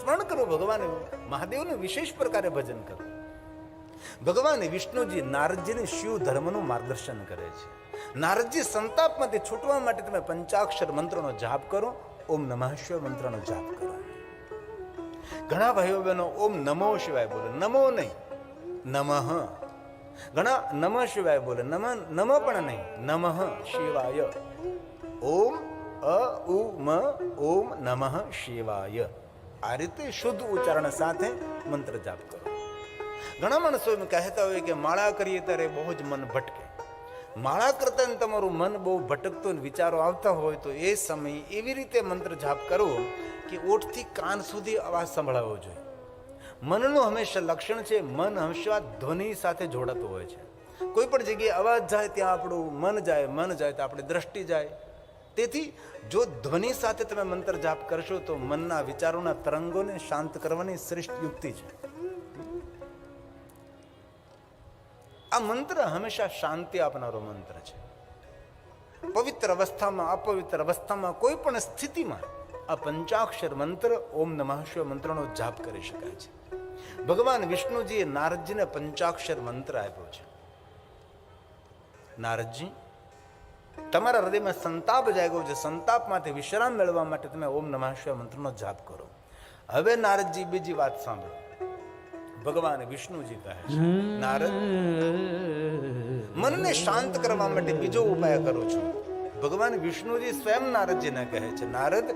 સ્મરણ કરો, ભગવાન મહાદેવનું વિશેષ પ્રકારે ભજન કરો. ભગવાન વિષ્ણુજી નારદજીને શિવ ધર્મનું માર્ગદર્શન કરે છે. નારદજી સંતાપમાંથી છૂટવા માટે તમે પંચાક્ષર મંત્રનો જાપ કરો, ઓમ નમઃ શિવાય મંત્રનો જાપ કરો. ઘણા ભાઈઓ બહેનો ઓમ નમો શિવાય બોલે, નમો નહીં, નમઃ. ઘણા નમઃ શિવાય બોલે, નમ પણ નહીં, નમઃ શિવાય. ઓમ ઓમ નમઃ શિવાય. આ રીતે શુદ્ધ ઉચ્ચારણ સાથે મંત્ર જાપ કરો. ઘણા માણસો એમ કહેતા હોય કે માળા કરીએ ત્યારે બહુ જ મન ભટકે. માળા કરતા તમારું મન બહુ ભટકતું વિચારો આવતા હોય તો એ સમયે એવી રીતે મંત્ર જાપ કરવો કે ઓઠથી કાન સુધી અવાજ સંભળાવવો જોઈએ. મનનું હંમેશા લક્ષણ છે, મન હંમેશા ધ્વનિ સાથે જોડાતું હોય છે. કોઈ પણ જગ્યાએ અવાજ જાય ત્યાં આપણું મન જાય તો આપણી દ્રષ્ટિ જાય. તેથી જો ધ્વનિ સાથે તમે મંત્ર જાપ કરશો તો મનના વિચારોના તરંગોને શાંત કરવાની શ્રેષ્ઠ યુક્તિ છે. આ મંત્ર હંમેશા શાંતિ આપનારો મંત્ર છે. પવિત્ર અવસ્થામાં, અપવિત્ર અવસ્થામાં, કોઈ પણ સ્થિતિમાં આ પંચાક્ષર મંત્ર ઓમ નમઃ શિવાય મંત્રનો જાપ કરી શકાય છે. ભગવાન વિષ્ણુજીએ નારદજીને પંચાક્ષર મંત્ર આપ્યો છે. નારદજી, તમારા હૃદયમાં સંતાપ જાગ્યો છે, સંતાપમાંથી વિશ્રામ મેળવવા માટે તમે ઓમ નમઃ શિવાય મંત્રનો જાપ કરો. હવે નારદજી બીજી વાત સાંભળો. ભગવાન વિષ્ણુજી કહે છે, નારદ, મનને શાંત કરવા માટે બીજો ઉપાય કરું છું. ભગવાન વિષ્ણુજી સ્વયં નારદજીને કહે છે, નારદ,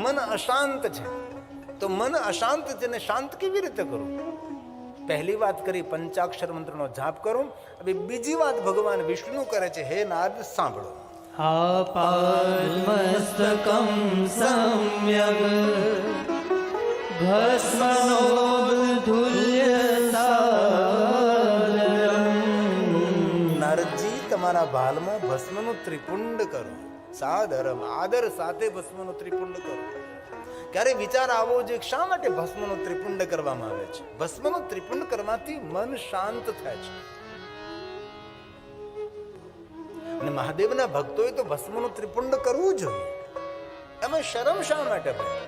મન અશાંત છે, તો મન અશાંત છે ને શાંત કેવી રીતે કરું? પહેલી વાત કરી પંચાક્ષર મંત્રનો જાપ કરો. હવે બીજી વાત ભગવાન વિષ્ણુ કરે છે. હે નારદ, સાંભળો. આપાદમસ્તકં સમ્યગ ભસ્મનોદુલ્યસાદરં. નારદજી, તમારા ભાલમાં ભસ્મનું ત્રિપુંડ કરો. સાદરમ, આદર સાથે ભસ્મનું ત્રિપુંડ કરો. ક્યારે વિચાર આવો જોઈએ શા માટે ભસ્મનું ત્રિપુંડ કરવામાં આવે છે? ભસ્મનું ત્રિપુંડ કરવાથી મન શાંત થાય છે. અને મહાદેવના ભક્તોએ તો ભસ્મનું ત્રિપુંડ કરવું જોઈએ. એમાં શરમ શા માટે ભાઈ?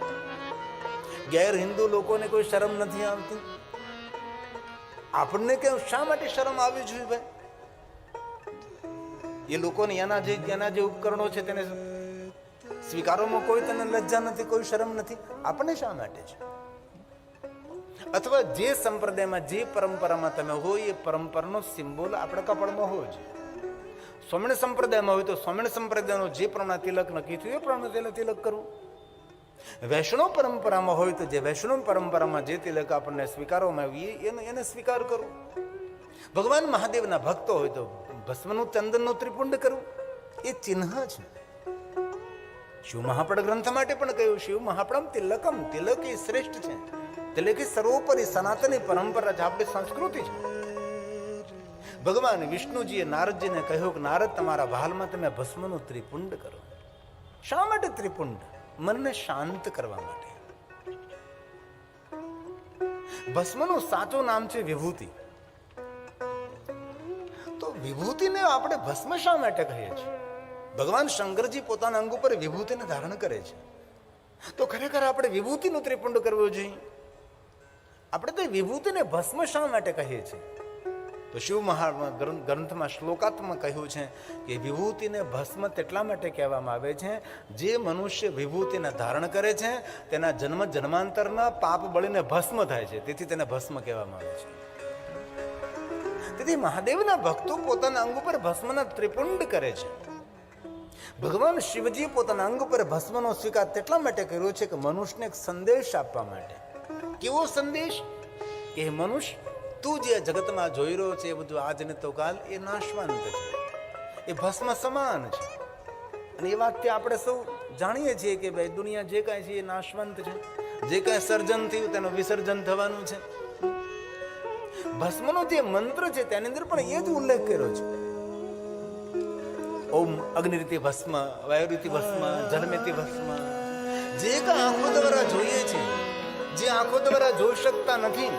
ગેર હિન્દુ લોકોને કોઈ શરમ નથી આવતી, આપણને કેમ શા માટે શરમ આવવી જોઈએ ભાઈ? એ લોકોને એના જે ઉપકરણો છે તેને સ્વીકારોમાં કોઈ તને લજ્જા નથી, કોઈ શરમ નથી. આપણને શા માટે છે? અથવા જે સંપ્રદાયમાં, જે પરંપરામાં તમે હોય એ પરંપરાનો સિમ્બોલ આપણા કપાળમાં હોવો જોઈએ. સ્વામિનારાયણ સંપ્રદાયમાં હોય તો સ્વામિનારાયણ સંપ્રદાયનો જે પ્રમાણે તિલક નક્કી થયું એ પ્રમાણે તિલક કરવું. વૈષ્ણવ પરંપરામાં હોય તો જે વૈષ્ણવ પરંપરામાં જે તિલક આપણને સ્વીકારવામાં આવીએ એને સ્વીકાર કરવું. ભગવાન મહાદેવના ભક્તો હોય તો ભસ્મનું ચંદનનું ત્રિપુંડ કરવું એ ચિહ્ન છે. શિવ મહાપડ ગ્રંથ માટે પણ કહ્યું, શિવ મહાપડમ તિલકમ, તિલક એ શ્રેષ્ઠ છે. તિલક એ સર્વોપરી સનાતની પરંપરા છે, આપણી સંસ્કૃતિ છે. ભગવાન વિષ્ણુજીએ નારદજીને કહ્યું કે નારદ, તમારા ભાલમાં તમે ભસ્મનું ત્રિપુંડ કરો. શા માટે ત્રિપુંડ? મનને શાંત કરવા માટે. ભસ્મનું સાચું નામ છે વિભૂતિ. તો વિભૂતિને આપણે ભસ્મ શા માટે કહીએ છીએ? ભગવાન શંકરજી પોતાના અંગ ઉપર વિભૂતિને ધારણ કરે છે. તો ખરેખર આપણે વિભૂતિનું ત્રિપુંડ કરવું જોઈએ. આપણે તો વિભૂતિને ભસ્મ શા માટે કહીએ છીએ? તો શિવ ગ્રંથમાં શ્લોકાત્મક કહ્યું છે કે વિભૂતિને ભસ્મ તેટલા માટે કહેવામાં આવે છે, જે મનુષ્ય વિભૂતિને ધારણ કરે છે તેના જન્મ જન્માંતરના પાપ બળીને ભસ્મ થાય છે, તેથી તેને ભસ્મ કહેવામાં આવે છે. તેથી મહાદેવના ભક્તો પોતાના અંગ ઉપર ભસ્મના ત્રિપુંડ કરે છે. ભગવાન શિવજીએ પોતાના અંગ પર ભસ્મનો સ્વીકાર તેટલા માટે કર્યો છે કે મનુષ્યને એક સંદેશ આપવા માટે. કેવો સંદેશ? કે મનુષ્ય, તું જે જગતમાં જોઈ રહ્યો છે એ બધું આજ ને તો કાલ એ નાશવંત છે, એ ભસ્મ સમાન છે. અને એ વાતથી આપણે સૌ જાણીએ છીએ કે ભાઈ દુનિયા જે કાંઈ છે એ નાશવંત છે. જે કાંઈ સર્જન થયું તેનું વિસર્જન થવાનું છે. ભસ્મનો જે મંત્ર છે તેની અંદર પણ એ જ ઉલ્લેખ કર્યો છે. ઓમ અગ્નિરીતિ ભસ્મ, વાયુરીતિ ભસ્મ, જલમેતિ ભસ્મ. જે કાંઈ આંખો દ્વારા જોઈએ છે, જે આંખો દ્વારા જોઈ શકતા નથી,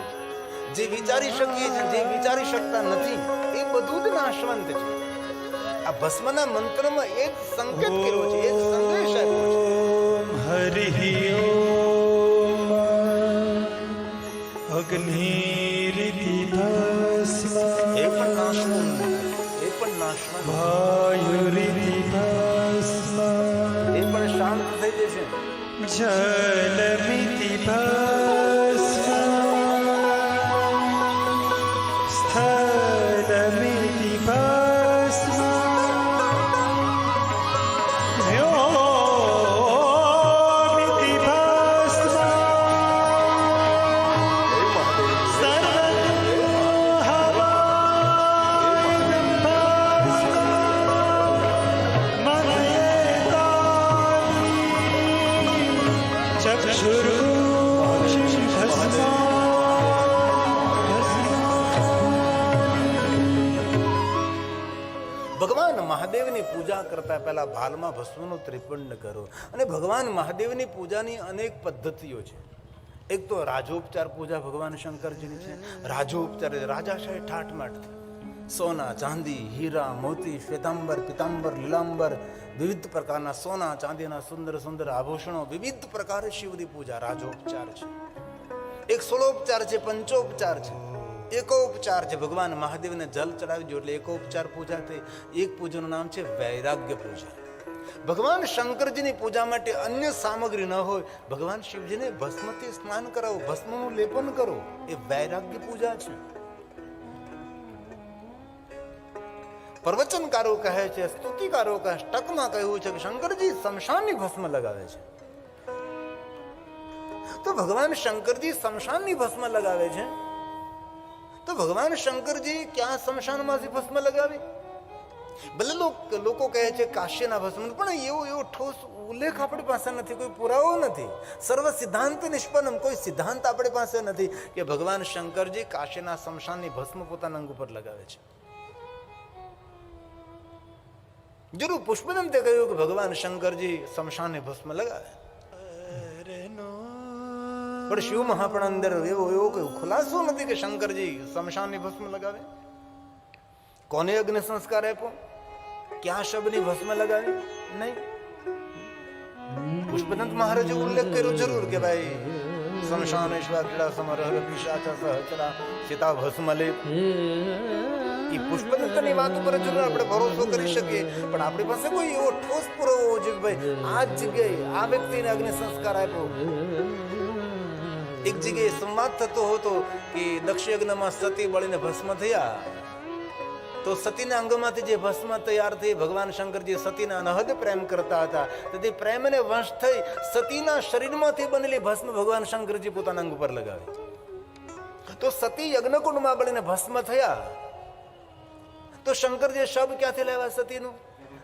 જે વિચારી શકીએ છીએ, જે વિચારી શકતા નથી, એ બધું જ નાશવંત છે. આ ભસ્મના મંત્રમાં એ જ સંકેત કર્યો છે, એ જ સંદેશ આપ્યો છે. હરિ ઓમ. અગ્નિરીતિ ભસ્મ એ પણ નાશવું નથી. એ પણ નાશવું નથી. વાયુરીતિ ભસ્મ એ પણ શાંત થઈ જશે. જલમિતિ ભસ્મ સ્થલમિતિ ભસ્મ વ્યોમિતિ ભસ્મ ભગવાન મહાદેવની પૂજા કરતા પહેલા ભાલમાં ભસ્મનું ત્રિપંડ કરો. અને ભગવાન મહાદેવની પૂજાની અનેક પદ્ધતિઓ છે. એક તો રાજોપચાર પૂજા ભગવાન શંકરજીની છે. રાજોપચાર રાજાશાહી ઠાઠમાઠથી સોના ચાંદી હીરા મોતી શ્વેતાંબર પિતાંબર લીલાંબર વિવિધ પ્રકારના સોના ચાંદીના સુંદર સુંદર આભૂષણો વિવિધ પ્રકારે શિવની પૂજા રાજોપચાર છે. એક સોલોપચાર છે, પંચોપચાર છે, એકોપચાર છે. ભગવાન મહાદેવને જલ ચડાવી દો એટલે એકોપચાર પૂજા થઈ. એક પૂજાનું નામ છે વૈરાગ્ય પૂજા. ભગવાન શંકરજીની પૂજા માટે અન્ય સામગ્રી ન હોય, ભગવાન શિવજીને ભસ્મથી સ્નાન કરાવો, ભસ્મનું લેપન કરો, એ વૈરાગ્ય પૂજા છે. પ્રવચનકારો કહે છે, સ્તુતિકારો કહે, અષ્ટકમાં કહ્યું છે કે શંકરજી શમશાનની ભસ્મ લગાવે છે. તો ભગવાન શંકરજી શમશાનની ભસ્મ લગાવે છે, તો ભગવાન શંકરજી ક્યાં શમશાનમાંથી ભસ્મ લગાવી? ભલે લોકો કહે છે કાશ્યના ભસ્મ, પણ એવો ઠોસ ઉલ્લેખ આપણી પાસે નથી, કોઈ પુરાવો નથી. સર્વ સિદ્ધાંત નિષ્પન્ન, કોઈ સિદ્ધાંત આપણી પાસે નથી કે ભગવાન શંકરજી કાશ્યના શમશાનની ભસ્મ પોતાના અંગ ઉપર લગાવે છે. જરૂર પુષ્પદંતે કહ્યું કે ભગવાન શંકરજી શમશાનની ભસ્મ લગાવે, પણ શિવ મહાપણ અંદર એવો કોઈ ખુલાસો નથી કે શંકરજી શમશાનની ભસ્મ લગાવે. કોને અગ્નિ સંસ્કાર આપ્યો? ક્યાં શબની ભસ્મ લગાવી? નહીં. પુષ્પદંત મહારાજે ઉલ્લેખ કર્યો જરૂર કે ભાઈ શમશાનેશ્વર ક્રીડા સમરહ પિશાચા સહચરા સીતા ભસ્મ લેપ. એ પુષ્પદંતની વાત ઉપર જરૂર આપણે ભરોસો કરી શકીએ, પણ આપણી પાસે કોઈ એવો ઠોસ પુરાવો હોવો જોઈએ કે ભાઈ આ જગ્યાએ આ વ્યક્તિને અગ્નિ સંસ્કાર આપ્યો. એક જગ્યાએ સંવાદ થતો હતો કે દક્ષયજ્ઞમાં સતી બળીને ભસ્મ થયા, તો સતીના અંગમાંથી જે ભસ્મ તૈયાર થઈ, ભગવાન શંકરજી સતીના અનહદ પ્રેમ કરતા હતા, તેથી પ્રેમને વંશ થઈ સતીના શરીરમાંથી બનેલી ભસ્મ ભગવાન શંકરજી પોતાના અંગ પર લગાવી. તો સતી યજ્ઞકુંડમાં બળીને ભસ્મ થયા, તો શંકરજી શબ ક્યાંથી લાવ્યા સતીનું?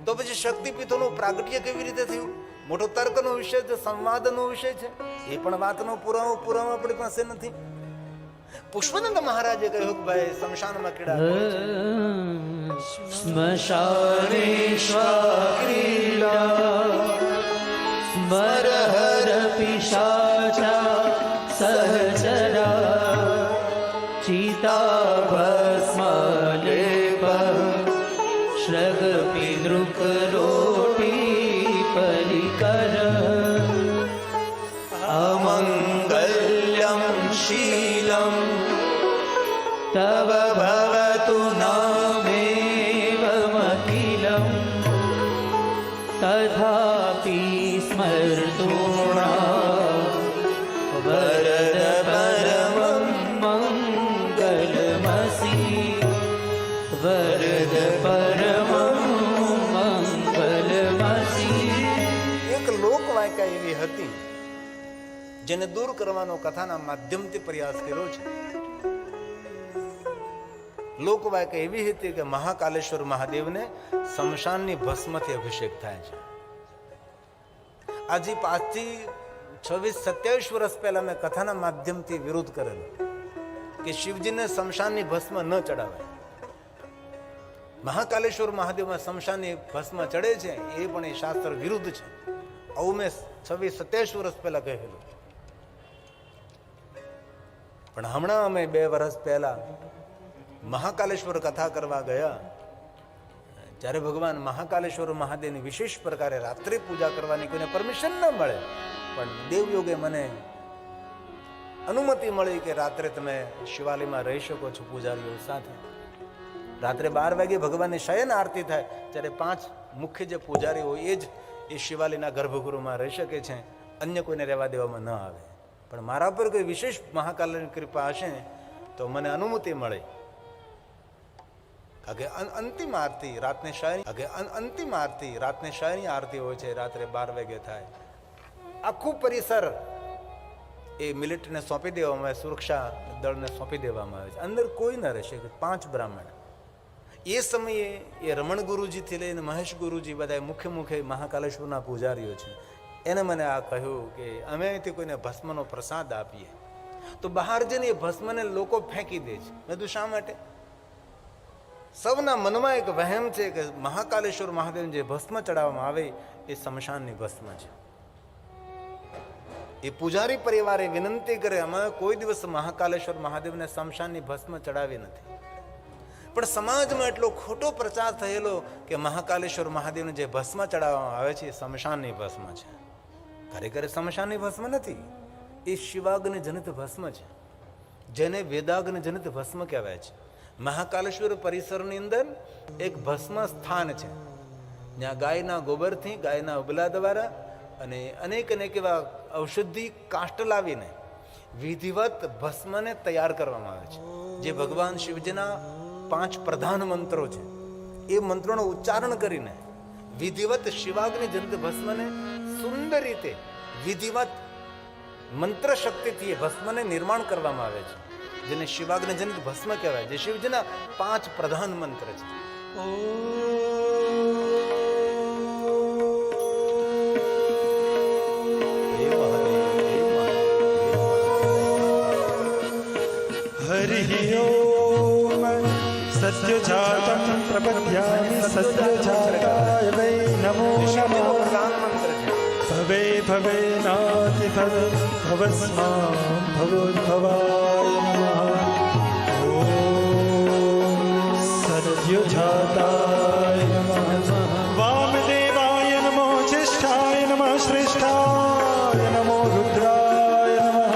તો પછી શક્તિપીઠોનું પ્રાગટ્ય કેવી રીતે થયું? મોટો તર્કનો વિષય છે, સંવાદનો વિષય છે. એ પણ વાતનો પુરાવો આપણી પાસે નથી. પુષ્પદંત મહારાજે કહ્યું કે ભાઈ શમશાનમાં ક્રીડા સ્મશાનેશ્વર ક્રીડા સ્મરહર પિશાચા સહચરા ચિતા ભસ્મ લેપ શ્રગ પિતૃક રોટી પરિકર અમંગલ્યમ શીલમ તવ ભવતુ નામેવમખિલમ તથાપિ સ્મર્તુણા વરદ પરમં મંગલમસી વરદ પરમં મંગલમસી. એક લોકવાયકા એવી હતી જેને દૂર કરવાનો કથાના માધ્યમથી પ્રયાસ કર્યો છે. લોકવાયકા એવી હતી કે મહાકાલેશ્વર મહાદેવને શમશાનની ભસ્મથી અભિષેક થાય છે. આજે 5 થી 26-27 વર્ષ પહેલા મેં કથાના માધ્યમથી વિરોધ કરેલો કે શિવજીને શમશાનની ભસ્મ ન ચડાવાય. મહાકાલેશ્વર મહાદેવમાં શમશાનની ભસ્મ ચડે છે, એ પણ એ શાસ્ત્ર વિરુદ્ધ છે. આવું મેં 26-27 વર્ષ પહેલા કહેલું. પણ હમણાં અમે 2 વર્ષ પહેલા મહાકાલેશ્વર કથા કરવા ગયા, જ્યારે ભગવાન મહાકાલેશ્વર મહાદેવની વિશેષ પ્રકારે રાત્રિ પૂજા કરવાની કોઈને પરમિશન ન મળે, પણ દેવયોગે મને અનુમતિ મળી કે રાત્રે તમે શિવાલયમાં રહી શકો છો પૂજારીઓ સાથે. રાત્રે 12 વાગે ભગવાનની શયન આરતી થાય ત્યારે 5 મુખ્ય જે પૂજારી હોય એ જ એ શિવાલયના ગર્ભગૃહમાં રહી શકે છે, અન્ય કોઈને રહેવા દેવામાં ન આવે. પણ મારા પર કોઈ વિશેષ મહાકાલની કૃપા હશે તો મને અનુમતિ મળે. અંતિમ આરતી રાતને શયની આરતી હોય છે, રાત્રે 12 વાગે થાય. આખું પરિસર એ મિલિટરીને સોંપી દેવામાં આવે, સુરક્ષા દળને સોંપી દેવામાં આવે છે. અંદર કોઈ ન રહેશે, 5 બ્રાહ્મણ. એ સમયે એ રમણ ગુરુજીથી લઈને મહેશ ગુરુજી બધા મુખ્ય મહાકાલેશ્વરના પૂજારીઓ છે. એને મને આ કહ્યું કે અમે અહીંથી કોઈને ભસ્મનો પ્રસાદ આપીએ તો બહાર જઈને એ ભસ્મને લોકો ફેંકી દે છે. મેં કીધું શા માટે? સૌના મનમાં એક વહેમ છે કે મહાકાલેશ્વર મહાદેવને જે ભસ્મ ચડાવવામાં આવે એ સ્મશાનની ભસ્મ છે. એ પૂજારી પરિવારે વિનંતી કરે, અમે કોઈ દિવસ મહાકાલેશ્વર મહાદેવને સ્મશાનની ભસ્મ ચડાવી નથી. પણ સમાજમાં એટલો ખોટો પ્રચાર થયેલો કે મહાકાલેશ્વર મહાદેવને જે ભસ્મ ચડાવવામાં આવે છે એ સ્મશાનની ભસ્મ છે. ખરેખર સ્મશાનની ભસ્મ નથી, એ શિવાગ્નિ જનિત ભસ્મ છે, જેને વેદાગ્નિ જનિત ભસ્મ કહેવાય છે. મહાકાલેશ્વર પરિસરની અંદર એક ભસ્મ સ્થાન છે, જ્યાં ગાયના ગોબરથી, ગાયના ઉબલા દ્વારા અને અનેક એવા ઔષધિ કાષ્ટ લાવીને વિધિવત ભસ્મને તૈયાર કરવામાં આવે છે. જે ભગવાન શિવજીના 5 પ્રધાન મંત્રો છે, એ મંત્રોનો ઉચ્ચારણ કરીને વિધિવત શિવાગ્નિ જનિત ભસ્મને સુંદર રીતે વિધિવત મંત્ર શક્તિથી એ ભસ્મને નિર્માણ કરવામાં આવે છે, જેને શિવાગ્નિ જનિત ભસ્મ કહેવાય, જે શિવજીના 5 પ્રધાન મંત્ર છે. હરિ ઓમ સત્યજાતં પ્રપદ્યામિ સત્યજાતાય વૈ નમો નમઃ. પ્રધાન મંત્ર છે. ભવે ભવે નાતિ ભવ ભવસ્માં ભવોદ્ભવાય નમઃ. ઓમ સત્યજાતાય નમઃ. વામદેવાય નમો જ્યેષ્ઠાય નમઃ. શ્રેષ્ઠાય નમો રુદ્રાય નમઃ.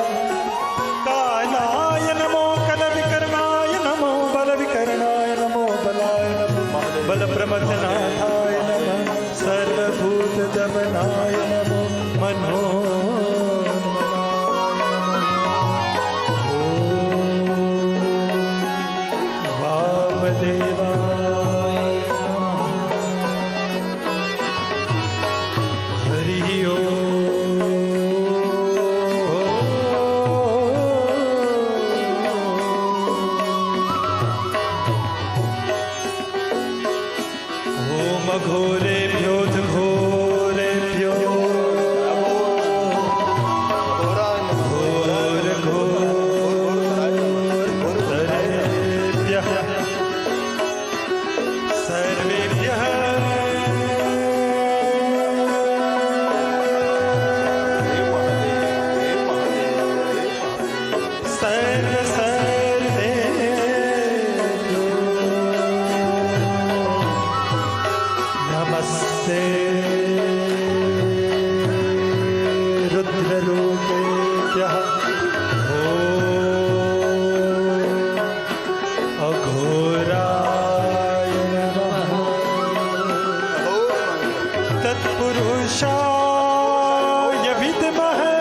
કાલાય નમો કલવિકર્ણાય નમો બલવિકર્ણાય નમો બલાય નમો બલપ્રમથનાથાય નમઃ. સર્વભૂત દમનાય નમો મનો વામદેવાય હરિ ઓમ ઘોરેભ્યો ઘોરેભ્યો ઘોર ઘોરેભ્યઃ સર્વેભ્યઃ સર્વ સર્વેભ્યો નમસ્તે રુદ્રરૂપેભ્યઃ. ઓમ અઘોરાય નમઃ. તત્પુરુષાય વિદ્મહે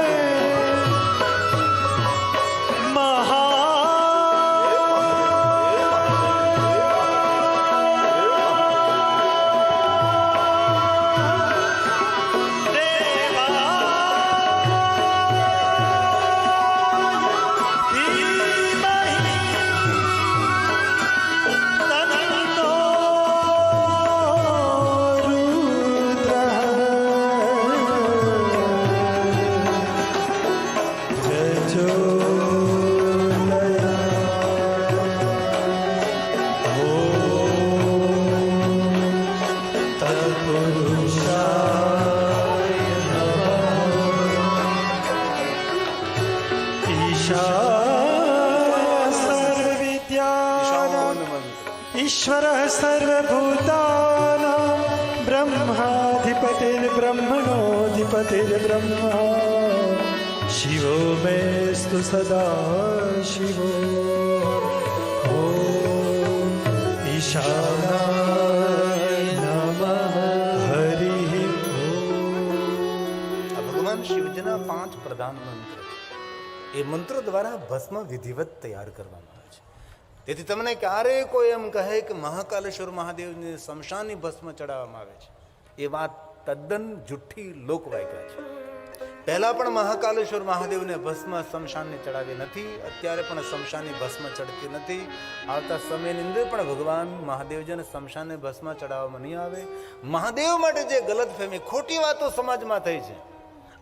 ईश्वरः सर्वभूतानां ब्रह्माधिपतिर्ब्रह्मणोऽधिपतिर्ब्रह्मा शिवो मेस्तु सदा शिवो ॐ ईशानाय नमः हरिः આ ભગવાન શિવજીના 5 પ્રધાન મંત્ર છે. એ મંત્રો દ્વારા ભસ્મ વિધિવત તૈયાર કરવામાં આવે છે. તેથી તમને ક્યારેય કોઈ એમ કહે કે મહાકાલેશ્વર મહાદેવને શમશાની ભસ્મ ચડાવવામાં આવે છે, એ વાત તદ્દન જુઠ્ઠી લોકવાયકા છે. પહેલા પણ મહાકાલેશ્વર મહાદેવને ભસ્મ શમશાનને ચડાવી નથી, અત્યારે પણ શમશાની ભસ્મ ચડતી નથી. આવતા સમયની અંદર પણ ભગવાન મહાદેવજીને શમશાને ભસ્મ ચડાવવામાં નહીં આવે. મહાદેવ માટે જે ગલતફહેમી ખોટી વાતો સમાજમાં થઈ છે,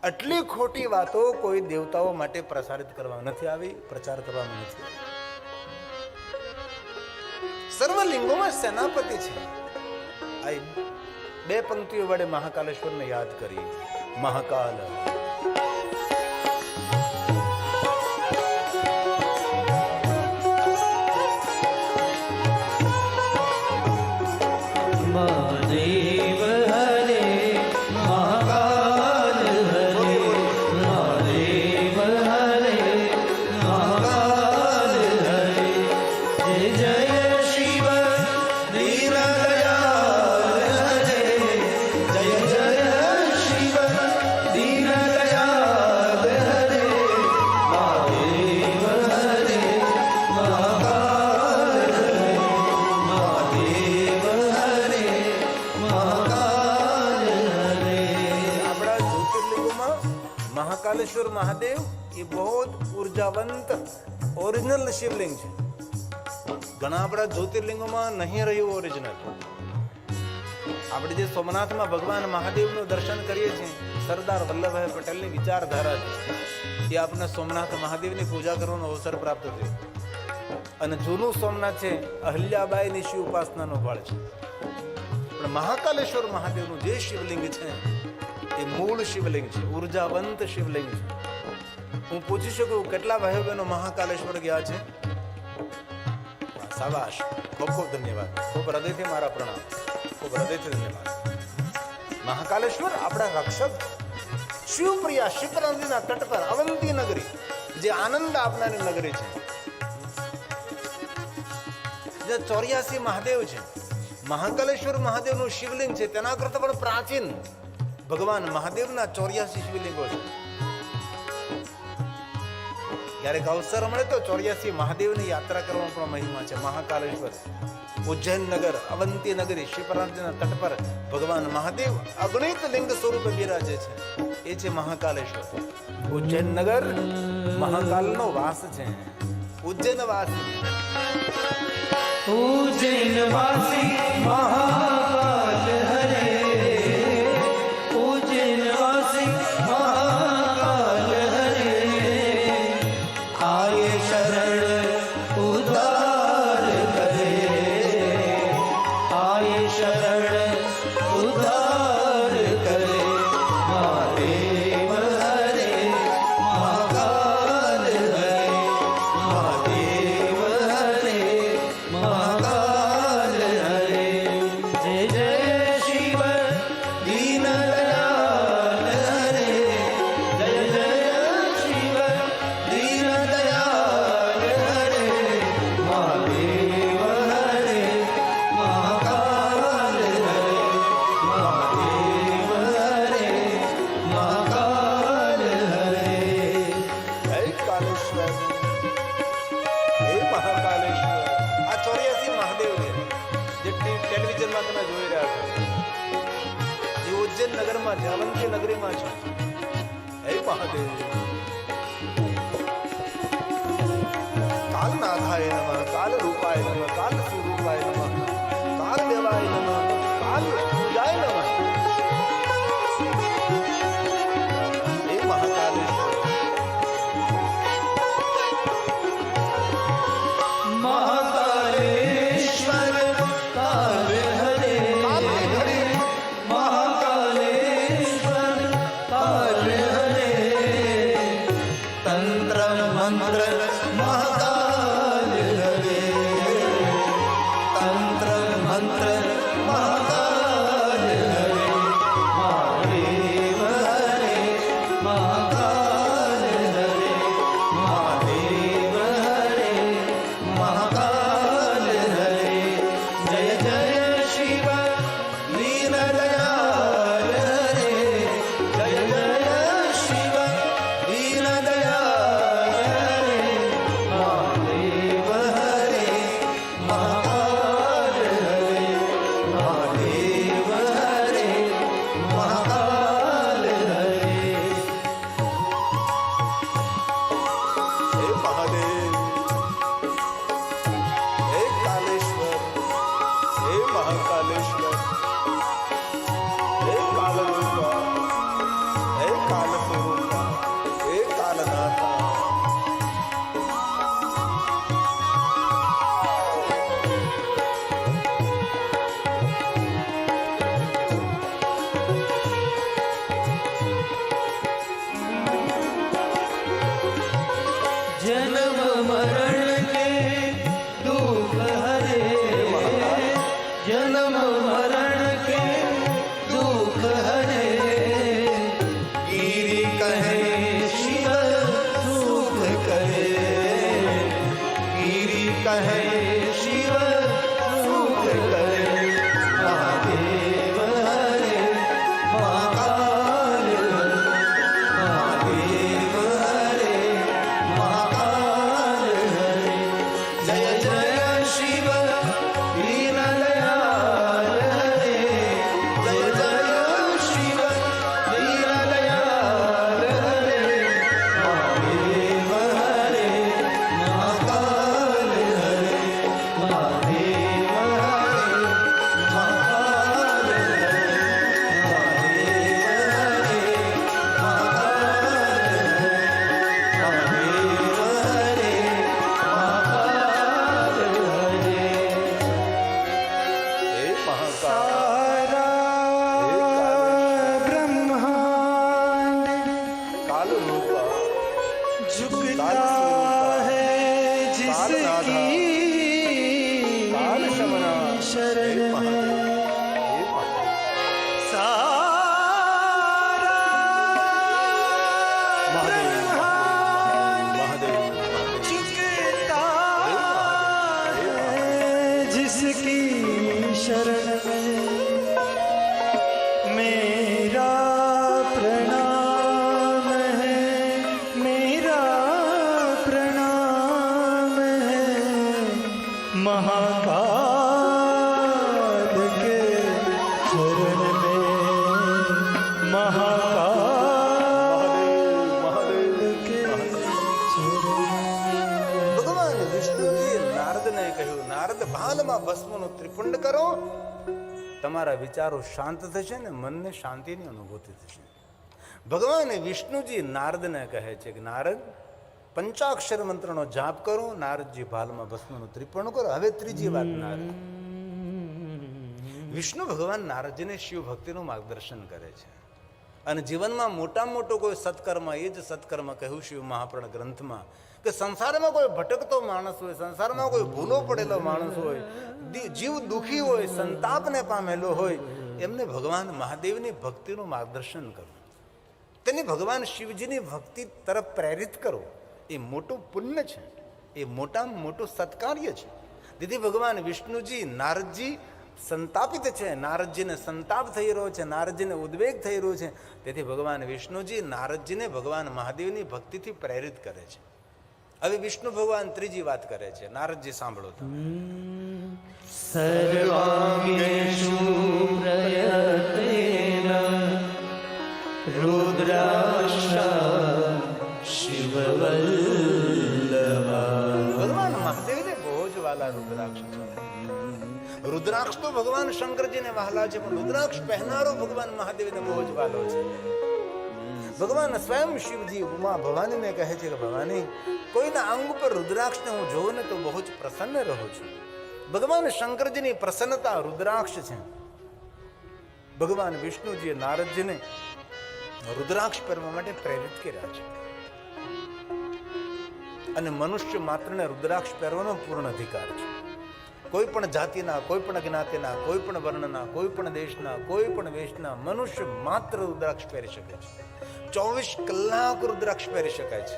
આટલી ખોટી વાતો કોઈ દેવતાઓ માટે પ્રસારિત કરવા નથી આવી, પ્રચાર કરવામાં નથી આવી. સર્વ લિંગોમાં સેનાપતિ છે. આ 2 પંક્તિઓ વડે મહાકાલેશ્વરને યાદ કરી. મહાકાલ મહાદેવ હરે મહાકાલ હરે મહાદેવ હરે મહાકાલ હરે જય જય શિવ દીનદયાલ હરે જય જય શિવ દીનદયાલ હરે મહાદેવ હરે મહાકાલ હરે મહાદેવ હરે મહાકાલ હરે. આપણા જ્યોતિર્લિંગોમાં મહાકાલેશ્વર મહાદેવ એ બહુ ઉર્જાવંત ઓરિજિનલ શિવલિંગ છે. ઘણા આપણા જ્યોતિર્લિંગોમાં નહીં રહ્યું ઓરિજિનલ. આપણે જે સોમનાથમાં ભગવાન મહાદેવનું દર્શન કરીએ છીએ, સરદાર વલ્લભભાઈ પટેલની વિચારધારા છે, એ આપણને સોમનાથ મહાદેવની પૂજા કરવાનો અવસર પ્રાપ્ત થયો. અને જૂનું સોમનાથ છે અહલ્યાબાઈની શિવ ઉપાસનાનો ફળ છે. પણ મહાકાલેશ્વર મહાદેવનું જે શિવલિંગ છે એ મૂળ શિવલિંગ છે, ઉર્જાવંત શિવલિંગ છે. હું પૂછી શકું કેટલા ભાઈઓ બહેનો મહાકાલેશ્વર ગયા છે? શાબાશ, ખૂબ ખૂબ ધન્યવાદ, ખૂબ હૃદયથી મારા પ્રણામ, ખૂબ હૃદયથી ધન્યવાદ. મહાકાલેશ્વર આપણા રક્ષક, શિવપ્રિયા શિપ્રા નદીના તટ પર અવંતી નગરી, જે આનંદ આપનારી નગરી છે, જે 84 મહાદેવ છે. મહાકાલેશ્વર મહાદેવનું શિવલિંગ છે તેના કરતા પણ પ્રાચીન ભગવાન મહાદેવના 84 શિવલિંગો છે. ક્યારેક અવસર મળે તો 84 મહાદેવની યાત્રા કરવાનો પણ મહિમા છે. મહાકાલેશ્વર ઉજ્જૈન નગર, અવંતી નગરી, શિવરાત્રીના તટ પર ભગવાન મહાદેવ અગણિત લિંગ સ્વરૂપે બિરાજે છે. એ છે મહાકાલેશ્વર. ઉજ્જૈન નગર મહાકાલનો વાસ છે. ઉજ્જૈન વાસી, ઉજ્જૈન વાસી મહાકાલ હરે ઉજ્જૈન વાસી મહાકાલ હરે આયે શરણ ઉદ્ધાર કરે આયે શરણ ઉદ્ધાર કરે મહાદેવ હરે મહાકાલ હરે મહાદેવ હરે મહાકાલ હરે જય જય શિવ દીનદયાલ હરે જય જય શિવ દીનદયાલ હરે મહાદેવ હરે મહાકાલ હરે મહાદેવ હરે મહાકાલ હરે. હે કાલેશ્વર, હે મહાકાલેશ્વર. આ 84 મહાદેવ છે જે ટેલિવિઝનમાં તમે જોઈ રહ્યા છો, એ ઉજ્જૈન નગરમાં છે, અવંતી નગરીમાં છે. હે મહાદેવ. કાલનાથાય નમઃ, કાલ રૂપાય નમઃ, કાલ સ્વરૂપાય નમઃ, કાલ દેવાય નમઃ, કાલ પૂજાય નમઃ. હે મહાકાલેશ્વર. મહાકાલેશ્વર કાલ હરે મહાકાલેશ્વર કાલ હરે તંત્ર મંત્ર મહાકાલ હરે તંત્ર મંત્ર મહાકાલ હરે મહાદેવ હરે મહાકાલ હરે जन्म मरण के दुख हरे, जन्म मरण के दुख हरे, गिरि कहे शिव सुख करे, गिरि कहे शिव सुख करे, महादेव हरे महाकाल, महादेव हरे महाकाल हरे, जय जय शिव दीनदयाल हरे, जय जय शिव दीनदयाल हरे, महादेव हरे महाकाल हरे, महादेव हरे महाकाल हरे, महादेव हरे महाकाल हरे, महादेव हरे महाकाल हरे। हे महाकाल सारा ब्रह्मांड काल रूप झुकता है जिसकी काल शमना शरण में। हे महाकाल सारा महादेव झुकता है जिसकी शरण में। मेरा प्रणाम है, मेरा प्रणाम है महाकाल के चरण में, महाकाल के चरण में। ભગવાન વિષ્ણુજીએ નારદને કહ્યું, નારદ ભાલમાં ભસ્મનું ત્રિપુંડ કરો, તમારા વિચારો શાંત થશે ને મનને શાંતિની અનુભૂતિ થશે. ભગવાન વિષ્ણુજી નારદને કહે છે કે નારદ પંચાક્ષર મંત્રનો જાપ કરો. નારદજી ભાલમાં ભસ્મનું ત્રિપુંડ કરો. હવે ત્રીજી વાત નારદ. વિષ્ણુ ભગવાન નારદજીને શિવ ભક્તિનું માર્ગદર્શન કરે છે અને જીવનમાં મોટામાં મોટો કોઈ સત્કર્મ, એ જ સત્કર્મ કહ્યું શિવ મહાપુરાણ ગ્રંથમાં, કે સંસારમાં કોઈ ભટકતો માણસ હોય, સંસારમાં કોઈ ભૂલો પડેલો માણસ હોય, જીવ દુઃખી હોય, સંતાપને પામેલો હોય, એમને ભગવાન મહાદેવની ભક્તિનું માર્ગદર્શન કરો, તેને ભગવાન શિવજીની ભક્તિ તરફ પ્રેરિત કરો. એ મોટું પુણ્ય છે, એ મોટામાં મોટું સત્કાર્ય છે. તેથી ભગવાન વિષ્ણુજી નારદજી સંતાપિત છે, નારદજીને સંતાપ થઈ રહ્યો છે, નારદજીને ઉદ્વેગ થઈ રહ્યો છે. તેથી ભગવાન વિષ્ણુજી નારદજીને ભગવાન મહાદેવની ભક્તિથી પ્રેરિત કરે છે. હવે વિષ્ણુ ભગવાન ત્રીજી વાત કરે છે. નારદજી સાંભળો તો. सर्वाङ्गेषु प्रयतेन रुद्राक्ष शिववल्लभा। ભગવાન મહાદેવને બહુ જ વાલા રુદ્રાક્ષ છે. રુદ્રાક્ષ તો ભગવાન શંકરજીને વહાલા છે, પણ રુદ્રાક્ષ પહેનારો ભગવાન મહાદેવને બહુ જ વાલો છે. ભગવાન સ્વયં શિવજી ઉમા ભવાનીને કહે છે કે ભવાની, કોઈના અંગ પર રુદ્રાક્ષને હું જોઉં ને તો બહુ જ પ્રસન્ન રહું છું. ભગવાન શંકરજીની પ્રસન્નતા રુદ્રાક્ષ છે. ભગવાન વિષ્ણુજીએ નારદજીને રુદ્રાક્ષ પહેરવા માટે પ્રેરિત કર્યા છે અને મનુષ્ય માત્રને રુદ્રાક્ષ પહેરવાનો પૂર્ણ અધિકાર છે. કોઈ પણ જાતિના, કોઈ પણ જ્ઞાતિના, કોઈ પણ વર્ણના, કોઈ પણ દેશના, કોઈ પણ વેશના મનુષ્ય માત્ર રુદ્રાક્ષ પહેરી શકે છે. 24 કલાક રુદ્રાક્ષ પહેરી શકાય છે.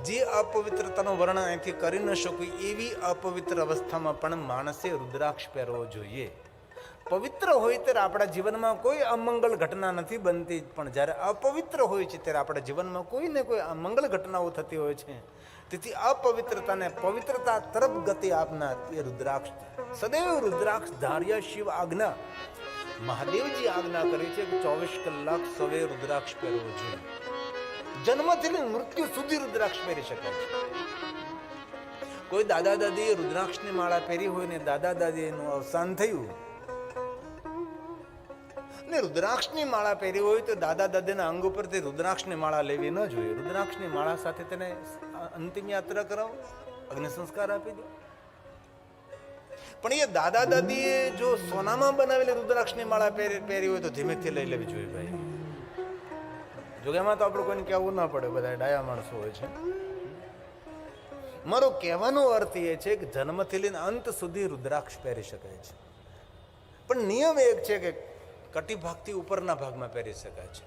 જે અપવિત્રતાનું વર્ણન અહીંથી કરી ન શકું એવી અપવિત્ર અવસ્થામાં પણ માણસે રુદ્રાક્ષ પહેરવો જોઈએ. પવિત્ર હોય ત્યારે આપણા જીવનમાં કોઈ અમંગલ ઘટના નથી બનતી, પણ જ્યારે અપવિત્ર હોય છે ત્યારે આપણા જીવનમાં કોઈ ને કોઈ અમંગલ ઘટનાઓ થતી હોય છે. તેથી અપવિત્રતાને પવિત્રતા તરફ ગતિ આપનાર એ રુદ્રાક્ષ. સદૈવ રુદ્રાક્ષ ધાર્ય શિવ આજ્ઞા. મહાદેવજી આજ્ઞા કરી છે કે 24 કલાક સવે રુદ્રાક્ષ પહેરવો જોઈએ. જન્મથી લઈને મૃત્યુ સુધી રુદ્રાક્ષ પહેરી શકાય છે. કોઈ દાદા દાદીએ રુદ્રાક્ષની માળા પહેરી હોય ને દાદા દાદીનું અવસાન થયું ને રુદ્રાક્ષની માળા પહેરી હોય તો દાદા દાદીના અંગ ઉપરથી રુદ્રાક્ષની માળા લેવી ન જોઈએ. રુદ્રાક્ષની માળા સાથે તેને અંતિમ યાત્રા કરાવો, અગ્નિ સંસ્કાર આપી દો. પણ એ દાદા દાદીએ જો સોનામાં બનાવેલી રુદ્રાક્ષની માળા પહેરી હોય તો ધીમેકથી લઈ લેવી જોઈએ ભાઈ. જો કે એમાં તો આપણે કોઈને કહેવું ના પડે, બધા ડાયા માણસો હોય છે. મારો કહેવાનો અર્થ એ છે કે જન્મથી લઈને અંત સુધી રુદ્રાક્ષ પહેરી શકાય છે, પણ નિયમ એક છે કે કટી ભાગથી ઉપરના ભાગમાં પહેરી શકાય છે.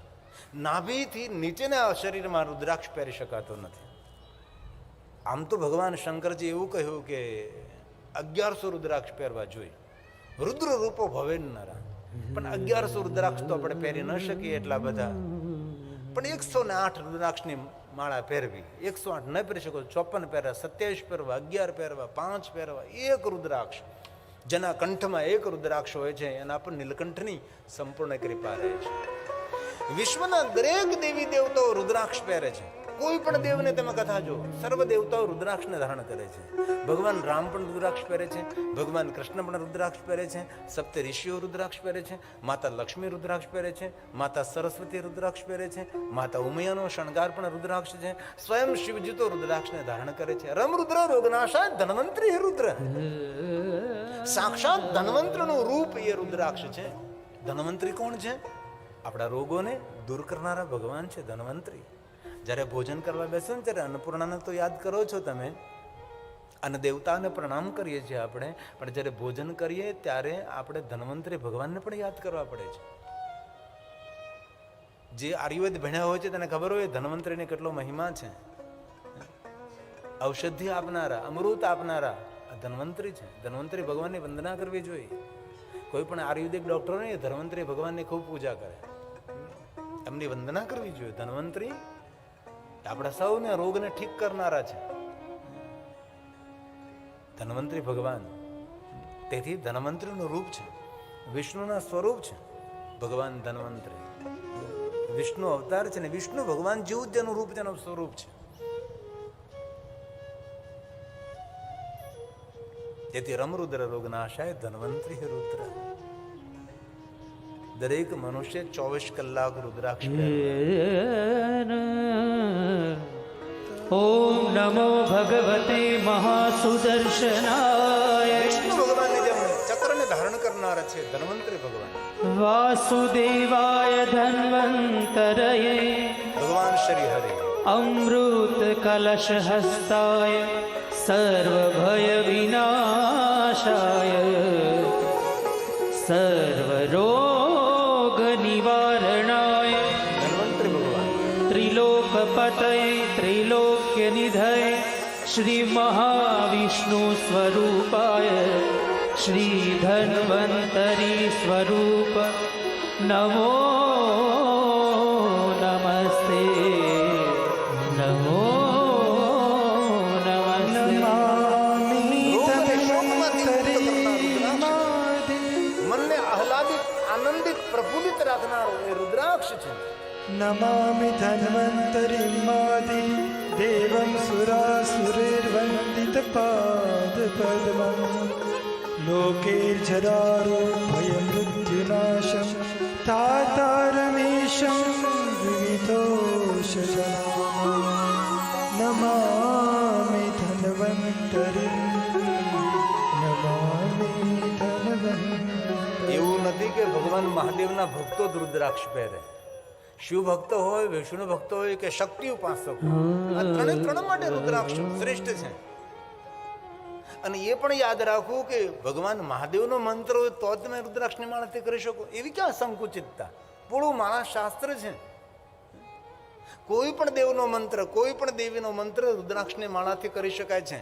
નાભીથી નીચેના શરીરમાં રુદ્રાક્ષ પહેરી શકાતો નથી. આમ તો ભગવાન શંકરજી એવું કહ્યું કે 1100 રુદ્રાક્ષ પહેરવા જોઈએ, રુદ્ર રૂપો ભવે નરા, પણ 1100 રુદ્રાક્ષ તો આપણે પહેરી ન શકીએ એટલા બધા. પણ 108 રુદ્રાક્ષની માળા પહેરવી, 108 ન પહેરી શકો, 54 પહેરવા, 27 પહેરવા, 11 પહેરવા, 5 પહેરવા, એક રુદ્રાક્ષ. જેના કંઠમાં એક રુદ્રાક્ષ હોય છે એના પર નીલકંઠની સંપૂર્ણ કૃપા રહે છે. વિશ્વના દરેક દેવી દેવતાઓ રુદ્રાક્ષ પહેરે છે. કોઈ પણ દેવને તમે કથા જો, સર્વ દેવતાઓ રુદ્રાક્ષને ધારણ કરે છે. ભગવાન રામ પણ રુદ્રાક્ષ પહેરે છે, ભગવાન કૃષ્ણ પણ રુદ્રાક્ષ પહેરે છે, સપ્ત ઋષિઓ રુદ્રાક્ષ પહેરે છે, માતા લક્ષ્મી રુદ્રાક્ષ પહેરે છે, માતા સરસ્વતી રુદ્રાક્ષ પહેરે છે, માતા ઉમૈયાનો શણગાર પણ રુદ્રાક્ષ છે, સ્વયં શિવજી તો રુદ્રાક્ષને ધારણ કરે છે. રમ રુદ્ર રોગનાશાય ધન્વંતરી રુદ્ર, સાક્ષાત ધન્વંતરનું રૂપ એ રુદ્રાક્ષ છે. ધન્વંતરી કોણ છે? આપણા રોગોને દૂર કરનારા ભગવાન છે ધન્વંતરી. જ્યારે ભોજન કરવા બેસો ને ત્યારે અન્નપૂર્ણાને તો યાદ કરો છો તમે, અને દેવતાને પ્રણામ કરીએ છીએ આપણે, પણ જ્યારે ભોજન કરીએ ત્યારે આપણે ધન્વંતરી ભગવાનને પણ યાદ કરવા પડે છે. જે આયુર્વેદ ભણ્યા હોય છે તેને ખબર હોય ધન્વંતરીને કેટલો મહિમા છે. ઔષધિ આપનારા, અમૃત આપનારા આ ધન્વંતરી છે. ધન્વંતરી ભગવાનની વંદના કરવી જોઈએ. કોઈ પણ આયુર્વેદિક ડોક્ટર નહીં, ધન્વંતરી ભગવાનની ખૂબ પૂજા કરે, એમની વંદના કરવી જોઈએ. ધન્વંતરી આપણા સૌને રોગને ઠીક કરનારા છે, ધન્વંતરી ભગવાન. તેથી ધન્વંતરીનું રૂપ છે, વિષ્ણુના સ્વરૂપ છે ભગવાન ધન્વંતરી. વિષ્ણુ અવતાર છે ને વિષ્ણુ ભગવાન જેવું જ જેનું રૂપ જેનું સ્વરૂપ છે. તેથી રમરુદ્ર રોગનાશાય ધન્વંતરી રુદ્ર. દરેક મનુષ્ય 24 કલાક રુદ્રાક્ષ ઓમ નમો ભગવતે મહાસુદર્શનાય. વિષ્ણુ ભગવાનની જેમ ચક્રને ધારણ કરનારા છે ધન્વંતરી ભગવાન. વાસુદેવાય ધન્વંતરયે ભગવાન શ્રી હરિ. અમૃત કલશ હસ્તાય સર્વભય વિનાશાય સર્વરોગ નિવારણાય ધન્વંતરી ભગવાન. ત્રિલોકપતય ત્રિલોક્ય નિધય શ્રી મહાવિષ્ણુ સ્વરૂપાય શ્રી ધન્વંતરી સ્વરૂપ નમો નમસ્તે નમો મનને આહલાદિત આનંદિત પ્રફુલ્લિત રાખનારો એ રુદ્રાક્ષ છે. નમામિ ધન્વંતરિમાદિ દેવં સુરાસુરૈર્વંદિત પાદ પદ્મં લોકૈર્જરારોભયમૃત્યુનાશં તાતારમીશં વિવિધોષજનાં નમામિ ધન્વંતરિં નમામિ ધન્વંતરિં. એવું નથી કે ભગવાન મહાદેવના ભક્તો જ રુદ્રાક્ષ પહેરે. શિવ ભક્ત હોય, વિષ્ણુ ભક્ત હોય કે શક્તિ ઉપાસક હોય, આ ત્રણ માટે રુદ્રાક્ષ શ્રેષ્ઠ છે. અને એ પણ યાદ રાખવું કે ભગવાન મહાદેવનો મંત્ર હોય તો જ તમે રુદ્રાક્ષની માળાથી કરી શકો. એવી ક્યાં સંકુચિતતા? પૂરું માળા શાસ્ત્ર છે. કોઈ પણ દેવનો મંત્ર, કોઈ પણ દેવીનો મંત્ર રુદ્રાક્ષની માળાથી કરી શકાય છે.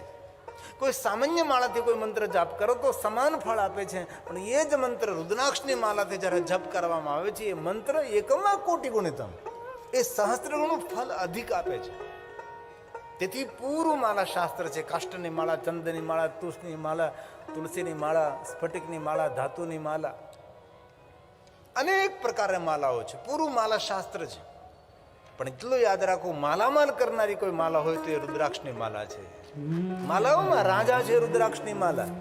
કોઈ સામાન્ય માળાથી કોઈ મંત્ર જાપ કરો તો સમાન ફળ આપે છે, પણ એ જ મંત્ર રુદ્રાક્ષની માળાથી જ્યારે જપ કરવામાં આવે છે એ મંત્ર એકમાં કોટી ગુણિતમ, એ સહસ્ત્રગુણનું ફળ અધિક આપે છે. તેથી પૂરું માળા શાસ્ત્ર છે. કાષ્ટની માળા, ચંદની માળા, તુલસીની માળા, તુલસીની માળા, સ્ફટિકની માળા, ધાતુની માળા, અનેક પ્રકારની માળાઓ છે. પૂરું માળા શાસ્ત્ર છે. પણ એટલું યાદ રાખો, માલામાલ કરનારી કોઈ માળા હોય તો એ રુદ્રાક્ષની માળા છે. માલાઓમાં રાજા છે રુદ્રાક્ષની માળા,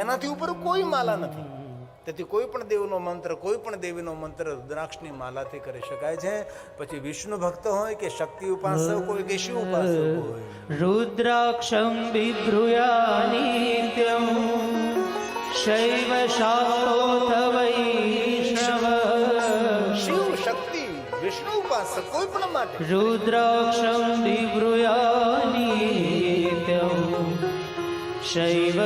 એનાથી ઉપર કોઈ માળા નથી. તેથી કોઈ પણ દેવનો મંત્ર, કોઈ પણ દેવીનો મંત્ર રુદ્રાક્ષની માળાથી કરી શકાય છે. પછી વિષ્ણુ ભક્ત હોય કે શક્તિ ઉપાસક હોય કે શિવ ઉપાસક હોય, રુદ્રાક્ષમ બિભ્રુયા નિત્યમ શૈવ શાક્તોથ વૈષ્ણવ. શિવ શક્તિ વિષ્ણુ ઉપાસક માસ કોઈ પણ માટે रुद्राक्षं बिभ्रूयानित्यं शैव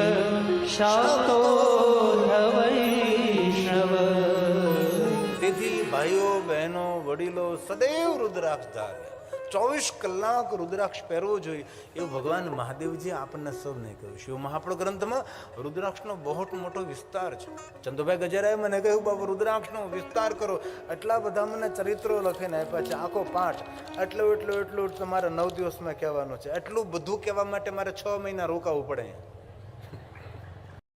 शाक्तोऽधवैष्णव તેથી ભાઈઓ બહેનો વડીલો સદૈવ રુદ્રાક્ષ ધારે 24 કલાક રુદ્રાક્ષ પહેરવો જોઈએ એવું ભગવાન મહાદેવજી આપણને સૌને કહ્યું. શિવ મહાપ્રભુ ગ્રંથમાં રુદ્રાક્ષનો બહુ મોટો વિસ્તાર છે. ચંદુભાઈ ગજરાએ મને કહ્યું બાબા રુદ્રાક્ષનો વિસ્તાર કરો. એટલા બધા મને ચરિત્રો લખીને આપ્યા છે, આખો પાઠ એટલું તમારે 9 દિવસમાં કહેવાનો છે. એટલું બધું કહેવા માટે મારે 6 મહિના રોકાવું પડે.